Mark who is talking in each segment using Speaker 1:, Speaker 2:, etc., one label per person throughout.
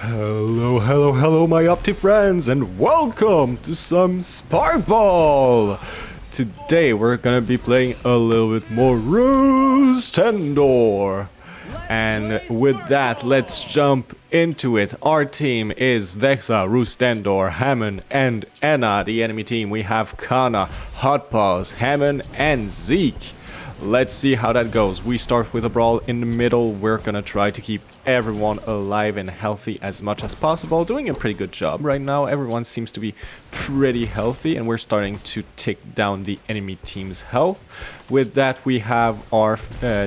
Speaker 1: Hello, hello, hello, my Opti friends, and welcome to some Sparkball! Today we're gonna be playing a little bit more Roostandor. And with that, let's jump into it. Our team is Vexa, Roostandor, Hammond, and Anna. The enemy team, we have Kana, Hotpaws, Hammond, and Zeke. Let's see how that goes. We start with a brawl in the middle. We're gonna try to keep everyone alive and healthy as much as possible. Doing a pretty good job right now. Everyone seems to be pretty healthy, and we're starting to tick down the enemy team's health. With that, we have our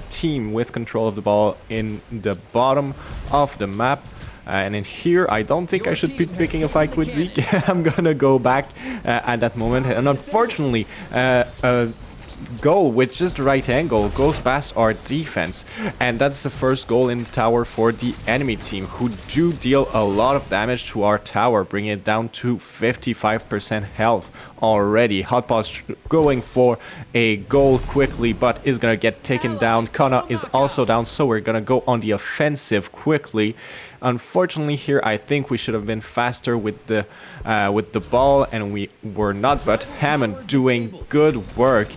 Speaker 1: team with control of the ball in the bottom of the map. And in here, I don't think I should be picking a fight with Zeke. I'm gonna go back at that moment. And unfortunately, goal with just the right angle goes past our defense, and that's the first goal in the tower for the enemy team, who do deal a lot of damage to our tower, bringing it down to 55% health already. Hotpaws going for a goal quickly, but is gonna get taken down. Kana is also down, so we're gonna go on the offensive quickly. Unfortunately here, I think we should have been faster with the ball, and we were not. But Hammond doing good work,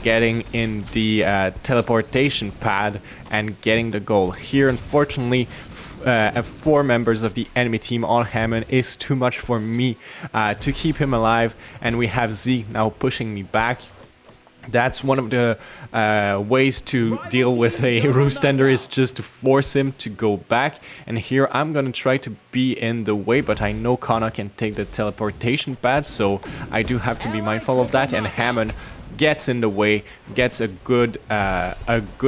Speaker 1: getting in the teleportation pad and getting the goal. Here, unfortunately, 4 members of the enemy team on Hammond is too much for me to keep him alive, and we have Zeke now pushing me back. That's one of the ways to deal with a Roostandor, is just to force him to go back. And here I'm gonna try to be in the way, but I know Kana can take the teleportation pad, so I do have to be mindful of that. And Hammond gets in the way, gets a good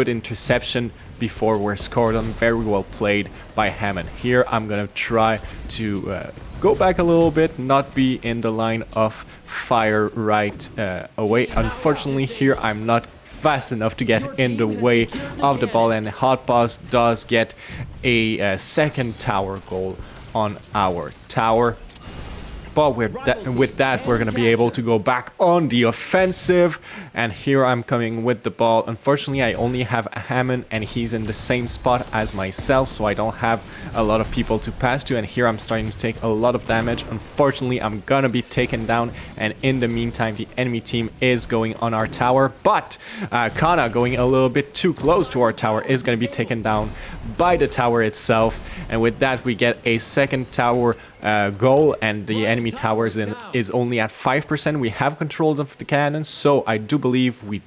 Speaker 1: interception before we're scored on. Very well played by Hammond. Here I'm gonna try to go back a little bit, not be in the line of fire right away. Unfortunately here I'm not fast enough to get in the way of the ball, and Hotpaws does get a second tower goal on our tower. But with that, we're going to be able to go back on the offensive. And here I'm coming with the ball. Unfortunately, I only have Hammond, and he's in the same spot as myself, so I don't have a lot of people to pass to. And here I'm starting to take a lot of damage. Unfortunately, I'm going to be taken down. And in the meantime, the enemy team is going on our tower. But Kana, going a little bit too close to our tower, is going to be taken down by the tower itself. And with that, we get a second tower goal, and the enemy tower is only at 5%. We have control of the cannon, so I do believe we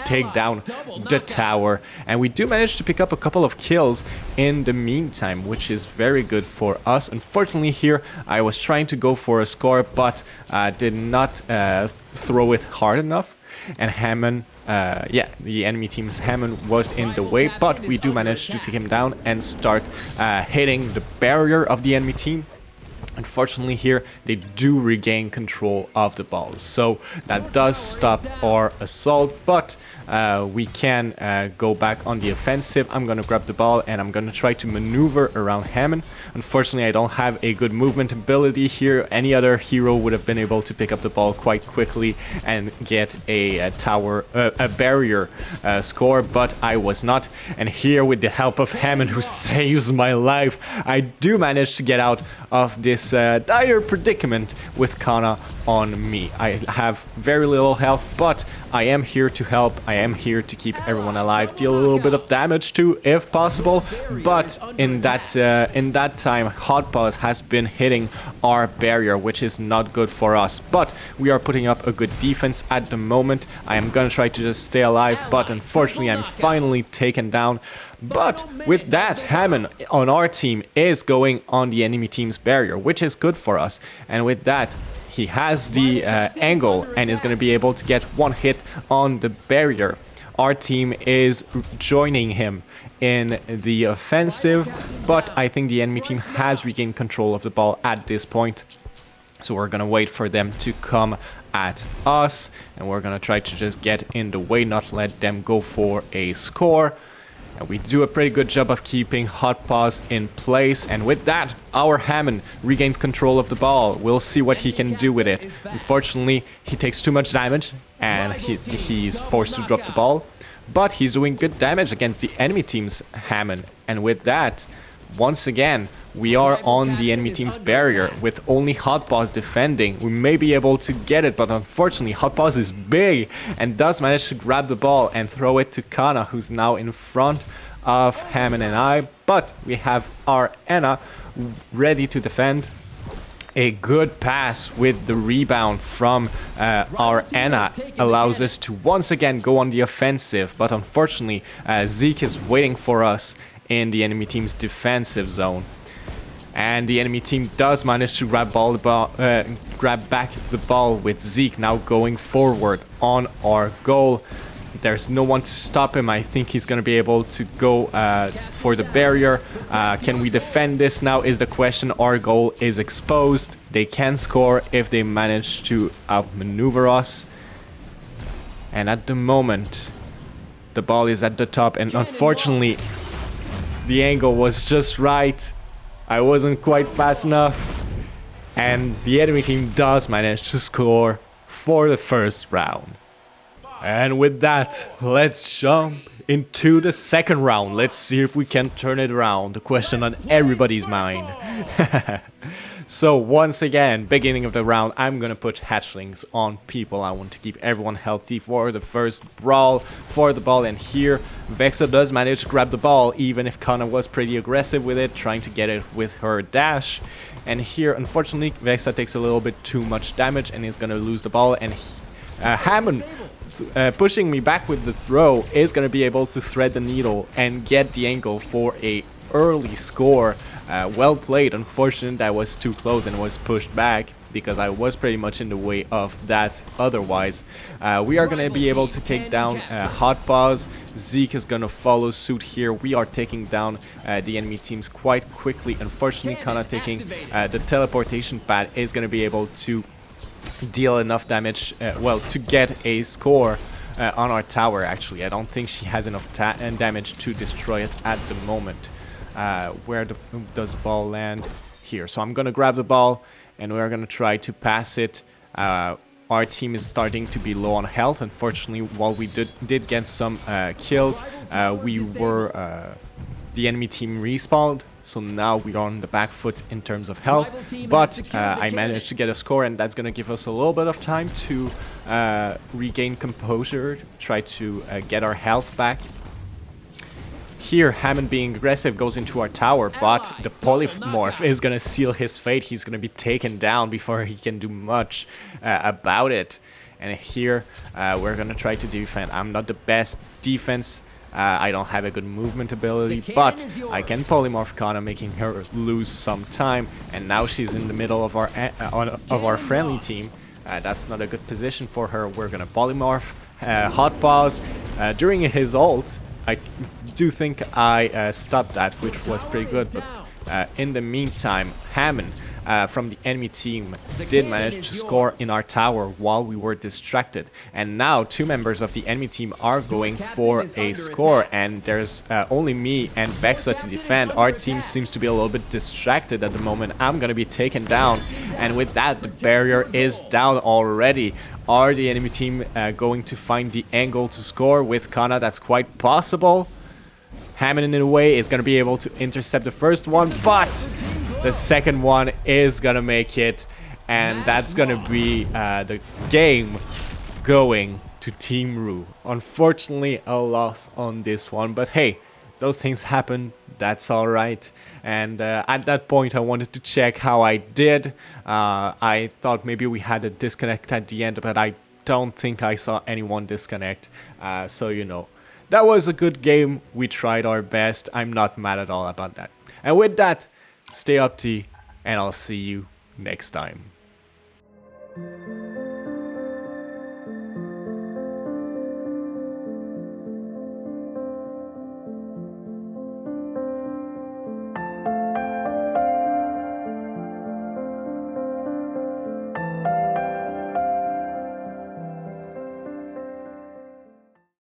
Speaker 1: take down the tower, and we do manage to pick up a couple of kills in the meantime, which is very good for us. Unfortunately here, I was trying to go for a score, but did not throw it hard enough. And Hammond, the enemy team's Hammond was in the way, but we do manage to take him down and start hitting the barrier of the enemy team. Unfortunately here, they do regain control of the ball, so that does stop our assault, but we can go back on the offensive. I'm gonna grab the ball, and I'm gonna try to maneuver around Hammond. Unfortunately, I don't have a good movement ability here. Any other hero would have been able to pick up the ball quite quickly and get a barrier score, but I was not. And here, with the help of Hammond, who saves my life, I do manage to get out of this dire predicament with Kana on me. I have very little health, but I am here to help. I am here to keep everyone alive, deal a little bit of damage too, if possible. But in that time, Hotpaws has been hitting our barrier, which is not good for us. But we are putting up a good defense at the moment. I am gonna try to just stay alive, but unfortunately, I'm finally taken down. But with that, Hammond on our team is going on the enemy team's barrier, which is good for us. And with that, he has the angle and is going to be able to get one hit on the barrier. Our team is joining him in the offensive, but I think the enemy team has regained control of the ball at this point. So we're going to wait for them to come at us, and we're going to try to just get in the way, not let them go for a score. And we do a pretty good job of keeping Hotpaws in place. And with that, our Hammond regains control of the ball. We'll see what he can do with it. Unfortunately, he takes too much damage, and he's forced to drop the ball. But he's doing good damage against the enemy team's Hammond. And with that, once again, we are on the enemy team's barrier with only Hotpaws defending. We may be able to get it, but unfortunately Hotpaws is big and does manage to grab the ball and throw it to Kana, who's now in front of Hammond and I. But we have our Anna ready to defend. A good pass with the rebound from our Anna allows us to once again go on the offensive, but unfortunately Zeke is waiting for us in the enemy team's defensive zone. And the enemy team does manage to grab back the ball with Zeke now going forward on our goal. There's no one to stop him. I think he's going to be able to go for the barrier. Can we defend this now is the question. Our goal is exposed. They can score if they manage to outmaneuver us. And at the moment, the ball is at the top. And unfortunately, the angle was just right. I wasn't quite fast enough. And the enemy team does manage to score for the first round. And with that, let's jump into the second round. Let's see if we can turn it around. The question on everybody's mind. So once again, beginning of the round, I'm gonna put hatchlings on people. I want to keep everyone healthy for the first brawl for the ball. And here, Vexa does manage to grab the ball, even if Kana was pretty aggressive with it, trying to get it with her dash. And here, unfortunately, Vexa takes a little bit too much damage and is gonna lose the ball. And Hammond, pushing me back with the throw, is going to be able to thread the needle and get the angle for a early score. Well played. Unfortunate that was too close and was pushed back because I was pretty much in the way of that otherwise. We are going to be able to take down Hotpaws. Zeke is going to follow suit here. We are taking down the enemy teams quite quickly. Unfortunately, Kana taking the teleportation pad is going to be able to deal enough damage, well, to get a score on our tower. Actually, I don't think she has enough damage to destroy it at the moment. Where does the ball land? Here. So I'm gonna grab the ball and we're gonna try to pass it. Our team is starting to be low on health. Unfortunately, while we did get some kills, the enemy team respawned, so now we are on the back foot in terms of health. But I managed to get a score, and that's going to give us a little bit of time to regain composure, try to get our health back. Here, Hammond being aggressive goes into our tower, but the polymorph is going to seal his fate. He's going to be taken down before he can do much about it. And here, we're going to try to defend. I'm not the best defense. I don't have a good movement ability, but I can polymorph Kana, making her lose some time. And now she's in the middle of our friendly team. That's not a good position for her. We're gonna polymorph Hotpaws during his ult. I do think I stopped that, which was pretty good. But in the meantime, Hammond from the enemy team did manage to score in our tower while we were distracted. And now 2 members of the enemy team are going for a score, and there's only me and Vexa to defend. Our team seems to be a little bit distracted at the moment. I'm gonna be taken down, and with that, the barrier is down already. Are the enemy team going to find the angle to score with Kana? That's quite possible. Hammond in a way is gonna be able to intercept the first one, but the second one is gonna make it, and that's gonna be the game going to Team Rue. Unfortunately, a loss on this one, but hey, those things happen, that's alright. And at that point I wanted to check how I did. I thought maybe we had a disconnect at the end, but I don't think I saw anyone disconnect. So you know, that was a good game. We tried our best. I'm not mad at all about that. And with that, stay up T, and I'll see you next time.